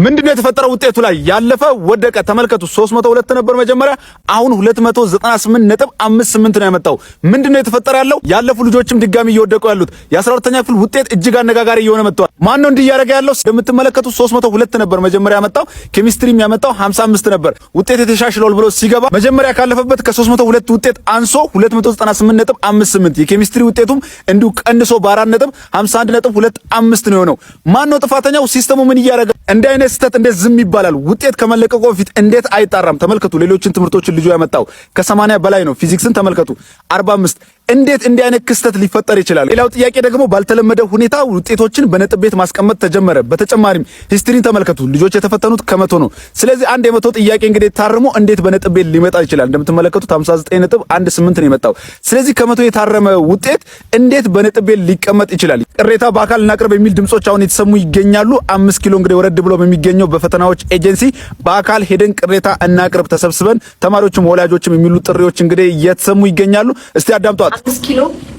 ምንድነው የተፈጠረው? ውጤቱ ላይ ያለፈ ወደቀ። ተመልከቱ 302 ነበር መጀመሪያ፣ አሁን 298.58 ነው ያመጣው። ምንድነው የተፈጠረ ያለው? ያለፉ ልጆችም ድጋሚ እየወደቁ ያሉት የ12ኛ ክፍል ውጤት እጅግ አነጋጋሪ እየሆነ መጥቷል። ማን ነው እንዲህ ያደረገ ያለው? እንደምትመለከቱት 302 ነበር መጀመሪያ ያመጣው፣ ኬሚስትሪም ያመጣው 55 ነበር። ውጤት የተሻሽሏል ብሎ ሲገባ መጀመሪያ ካለፈበት ከ302 ውጤት አንሶ 298.58 የኬሚስትሪ ውጤቱም እንዲሁ ቀንሶ በ4.51.25 ነው የሆነው። ማን ነው ጥፋተኛው? ሲስተሙ ምን እያደረገ እንደ አይነት ስህተት እንዴት ዝም ይባላል? ውጤት ከመለቀቁ በፊት እንዴት አይጣራም? ተመልከቱ ሌሎችን ትምህርቶችን ልጁ ያመጣው ከ80 በላይ ነው። ፊዚክስን ተመልከቱ 45። እንዴት እንዲህ አይነት ክስተት ሊፈጠር ይችላል? ሌላው ጥያቄ ደግሞ ባልተለመደ ሁኔታ ውጤቶችን በነጥብ ቤት ማስቀመጥ ተጀመረ። በተጨማሪም ሂስትሪን ተመልከቱ ልጆች የተፈተኑት ከመቶ ነው። ስለዚህ አንድ የመቶ ጥያቄ እንግዲህ ታርሞ እንዴት በነጥብ ቤት ሊመጣ ይችላል? እንደምትመለከቱት 59.18 ነው የመጣው። ስለዚህ ከመቶ የታረመ ውጤት እንዴት በነጥብ ቤት ሊቀመጥ ይችላል? ቅሬታ በአካል እናቅርብ የሚል ድምጾች አሁን የተሰሙ ይገኛሉ። 5 ኪሎ እንግዲህ ወረድ ብሎ በሚገኘው በፈተናዎች ኤጀንሲ በአካል ሄደን ቅሬታ እናቅርብ ተሰብስበን ተማሪዎችም ወላጆችም የሚሉ ጥሪዎች እንግዲህ እየተሰሙ ይገኛሉ። እስቲ አዳምጧት።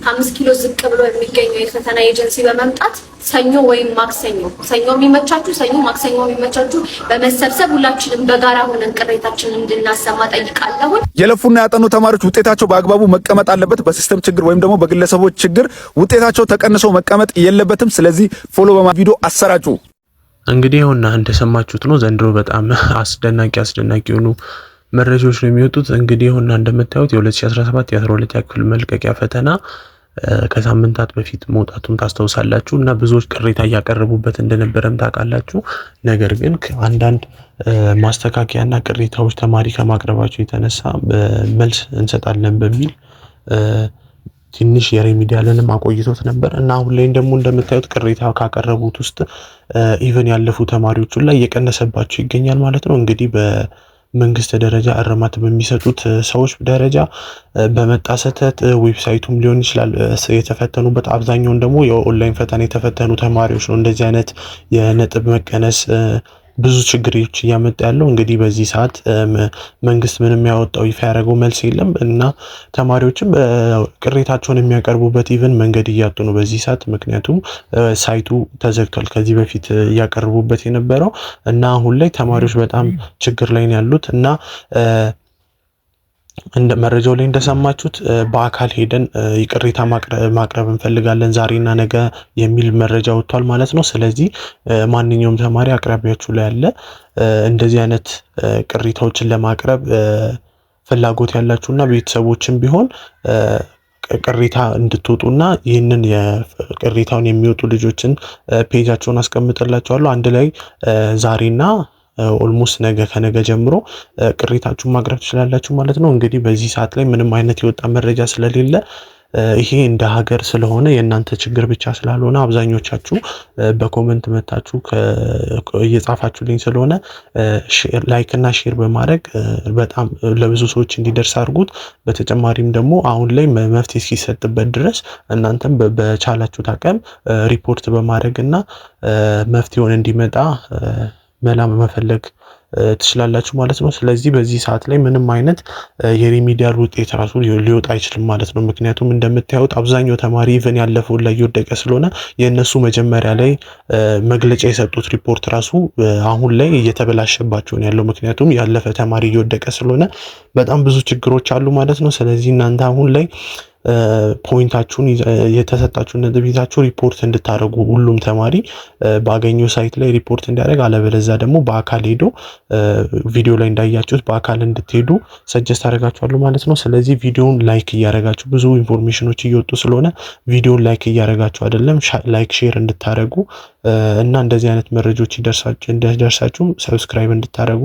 5 ኪሎ ዝቅ ብሎ የሚገኘው የፈተና ኤጀንሲ በመምጣት ሰኞ ወይም ማክሰኞ፣ ሰኞ የሚመቻችሁ ሰኞ፣ ማክሰኞ የሚመቻችሁ በመሰብሰብ ሁላችንም በጋራ ሆነን ቅሬታችንን እንድናሰማ ጠይቃለሁ። የለፉና ያጠኑ ተማሪዎች ውጤታቸው በአግባቡ መቀመጥ አለበት። በሲስተም ችግር ወይም ደግሞ በግለሰቦች ችግር ውጤታቸው ተቀንሶ መቀመጥ የለበትም። ስለዚህ ፎሎ ቪዲዮ አሰራጩ። እንግዲህ ይኸውና እንደሰማችሁት ነው። ዘንድሮ በጣም አስደናቂ የሆኑ መረጃዎች ነው የሚወጡት። እንግዲህ ይኸውና እንደምታዩት የ2017 የ12ኛ ክፍል መልቀቂያ ፈተና ከሳምንታት በፊት መውጣቱን ታስተውሳላችሁ እና ብዙዎች ቅሬታ እያቀረቡበት እንደነበረም ታውቃላችሁ። ነገር ግን አንዳንድ ማስተካከያና ቅሬታዎች ተማሪ ከማቅረባቸው የተነሳ መልስ እንሰጣለን በሚል ትንሽ የሬሚዲያልንም አቆይቶት ነበር እና አሁን ላይ ደግሞ እንደምታዩት ቅሬታ ካቀረቡት ውስጥ ኢቨን ያለፉ ተማሪዎች ላይ እየቀነሰባቸው ይገኛል ማለት ነው። እንግዲህ በመንግስት ደረጃ እርማት በሚሰጡት ሰዎች ደረጃ በመጣ ስህተት ዌብሳይቱም ሊሆን ይችላል የተፈተኑበት፣ አብዛኛውን ደግሞ የኦንላይን ፈተና የተፈተኑ ተማሪዎች ነው እንደዚህ አይነት የነጥብ መቀነስ ብዙ ችግሮች እያመጣ ያለው። እንግዲህ በዚህ ሰዓት መንግስት ምንም ያወጣው ይፋ ያደረገው መልስ የለም እና ተማሪዎችም ቅሬታቸውን የሚያቀርቡበት ኢቨን መንገድ እያጡ ነው በዚህ ሰዓት። ምክንያቱም ሳይቱ ተዘግቷል ከዚህ በፊት እያቀርቡበት የነበረው እና አሁን ላይ ተማሪዎች በጣም ችግር ላይ ነው ያሉት እና እንደ መረጃው ላይ እንደሰማችሁት በአካል ሄደን ይቅሬታ ማቅረብ እንፈልጋለን ዛሬና ነገ የሚል መረጃ ወጥቷል ማለት ነው። ስለዚህ ማንኛውም ተማሪ አቅራቢያችሁ ላይ ያለ እንደዚህ አይነት ቅሬታዎችን ለማቅረብ ፍላጎት ያላችሁና ቤተሰቦችን ቢሆን ቅሬታ እንድትወጡና ይህንን የቅሬታውን የሚወጡ ልጆችን ፔጃቸውን አስቀምጥላችኋለሁ። አንድ ላይ ዛሬና ኦልሞስት ነገ ከነገ ጀምሮ ቅሬታችሁን ማቅረብ ትችላላችሁ ማለት ነው። እንግዲህ በዚህ ሰዓት ላይ ምንም አይነት የወጣ መረጃ ስለሌለ ይሄ እንደ ሀገር ስለሆነ የእናንተ ችግር ብቻ ስላልሆነ አብዛኞቻችሁ በኮመንት መታችሁ እየጻፋችሁልኝ ስለሆነ ላይክ እና ሼር በማድረግ በጣም ለብዙ ሰዎች እንዲደርስ አድርጉት። በተጨማሪም ደግሞ አሁን ላይ መፍትሄ እስኪሰጥበት ድረስ እናንተም በቻላችሁት አቅም ሪፖርት በማድረግ እና መፍትሄውን እንዲመጣ መላ መፈለግ ትችላላችሁ ማለት ነው። ስለዚህ በዚህ ሰዓት ላይ ምንም አይነት የሪሚዲያል ውጤት ራሱ ሊወጣ አይችልም ማለት ነው። ምክንያቱም እንደምታዩት አብዛኛው ተማሪ ኢቨን ያለፈውን ላይ እየወደቀ ስለሆነ የእነሱ መጀመሪያ ላይ መግለጫ የሰጡት ሪፖርት ራሱ አሁን ላይ እየተበላሸባቸው ነው ያለው። ምክንያቱም ያለፈ ተማሪ እየወደቀ ስለሆነ በጣም ብዙ ችግሮች አሉ ማለት ነው። ስለዚህ እናንተ አሁን ላይ ፖይንታችሁን የተሰጣችሁን ነጥብ ይዛችሁ ሪፖርት እንድታደርጉ ሁሉም ተማሪ ባገኘው ሳይት ላይ ሪፖርት እንዲያደርግ፣ አለበለዚያ ደግሞ በአካል ሄዶ ቪዲዮ ላይ እንዳያችሁት በአካል እንድትሄዱ ሰጀስት አደርጋችኋለሁ ማለት ነው። ስለዚህ ቪዲዮውን ላይክ እያደረጋችሁ ብዙ ኢንፎርሜሽኖች እየወጡ ስለሆነ ቪዲዮውን ላይክ እያደረጋችሁ አይደለም ላይክ ሼር እንድታደርጉ እና እንደዚህ አይነት መረጃዎች እንዲደርሳችሁ ሰብስክራይብ እንድታደርጉ